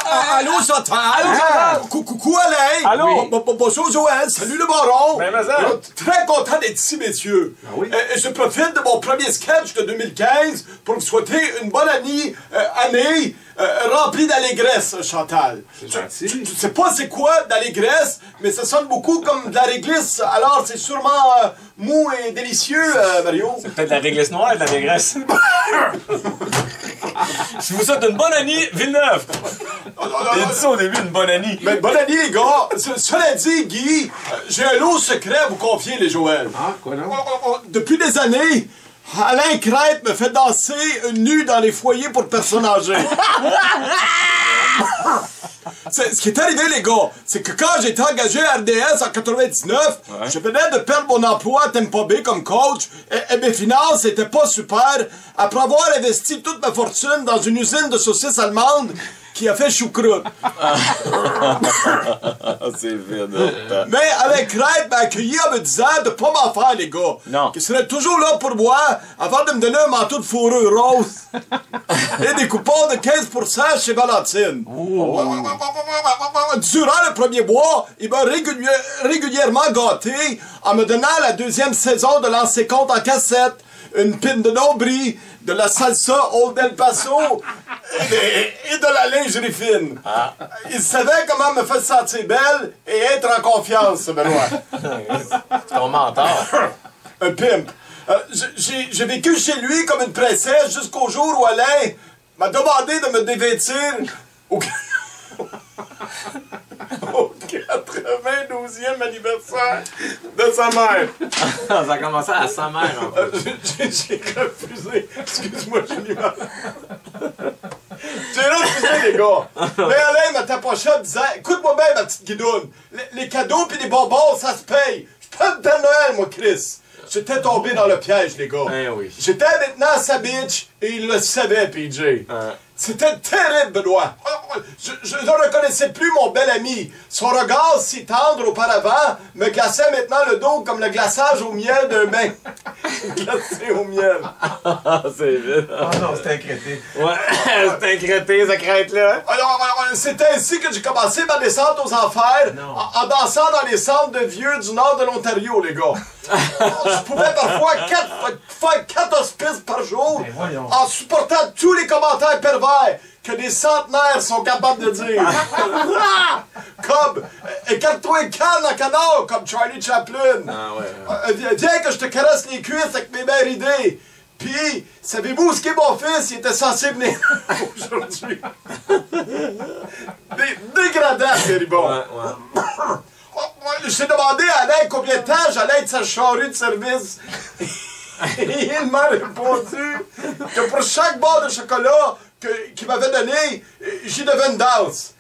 Allô, Chantal? Allô, Chantal? Coucou, Alain! Allô? Bonjour, Joël! Salut, le baron! Ben, mais ça. Très content d'être ici, messieurs! Ah oui? Je profite de mon premier sketch de 2015 pour vous souhaiter une bonne année remplie d'allégresse, Chantal. C'est gentil. Je sais pas c'est quoi d'allégresse, mais ça sonne beaucoup comme de la réglisse, alors c'est sûrement mou et délicieux, Mario. C'est peut-être la réglisse noire et de la régresse. Je vous souhaite une bonne année, Villeneuve! J'ai dit ça au début, une bonne année. Mais bonne année, les gars! Cela dit, Guy, j'ai un lot secret à vous confier, les Joël. Ah, quoi non? Depuis des années, Alain Crête me fait danser nu dans les foyers pour personnes âgées. Ce qui est arrivé, les gars, c'est que quand j'étais engagé à RDS en 99, je venais de perdre mon emploi à Tampa Bay comme coach et mes finances n'étaient pas super après avoir investi toute ma fortune dans une usine de saucisses allemandes qui a fait choucroute. C'est vide. Mais Alain Crête m'a accueilli en me disant de pas m'en faire, les gars. Non. Qu'il serait toujours là pour moi avant de me donner un manteau de fourrure rose et des coupons de 15% chez Valentine. Durant le premier mois, il m'a régulièrement gâté en me donnant la deuxième saison de Lancer Compte en cassette, une pine de nombril, de la salsa Old El Paso et de la lingerie fine. Ah. Il savait comment me faire sentir belle et être en confiance, Benoît. C'est ton mentor. Un pimp. J'ai vécu chez lui comme une princesse jusqu'au jour où Alain m'a demandé de me dévêtir au 92e anniversaire de sa mère. Ça a commencé à sa mère, en fait. J'ai refusé. Excuse-moi, j'ai mis mal. J'ai refusé, les gars. Mais Alain m'a tapoché en disant, écoute-moi bien, ma petite guidoune. Les cadeaux pis les bonbons, ça se paye. Je suis pas le Père Noël, moi, Chris. J'étais tombé dans le piège, les gars. Eh oui. J'étais maintenant sa bitch et il le savait, PJ. C'était terrible, Benoît. Je ne reconnaissais plus mon bel ami. Son regard si tendre auparavant me glaçait maintenant le dos comme le glaçage au miel d'un bain. Glacé au miel. C'est vide. Oh non, c'était un crété. Ouais, c'est un crété, ça crête là. Alors, c'était ainsi que j'ai commencé ma descente aux enfers en dansant dans les centres de vieux du nord de l'Ontario, les gars. Je pouvais parfois faire 4 hospices par jour en supportant tous les commentaires pervers que des centenaires sont capables de dire. Comme écarte-toi une canne en canard comme Charlie Chaplin. Ah ouais. Viens que je te caresse les cuisses avec mes mains ridées. Puis, savez-vous ce qu'est mon fils? Il était censé venir aujourd'hui. Dégradant, Péribon. Ouais. J'ai demandé à Alain combien de temps j'allais être sa charrue de service. Et il m'a répondu que pour chaque barre de chocolat qu'il m'avait donné, j'y devais une danse.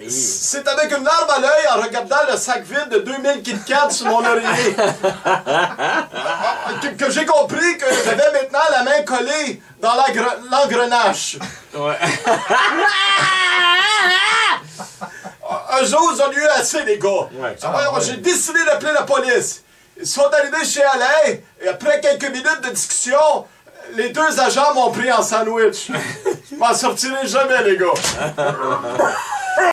C'est avec une larme à l'œil en regardant le sac vide de 2000 Kit Kat sur mon oreiller que j'ai compris que j'avais maintenant la main collée dans l'engrenage. Ouais. Un jour, j'en ai eu assez, les gars. Ouais. Alors, j'ai décidé d'appeler la police. Ils sont arrivés chez Alain, et après quelques minutes de discussion, les 2 agents m'ont pris en sandwich. Je m'en sortirai jamais, les gars.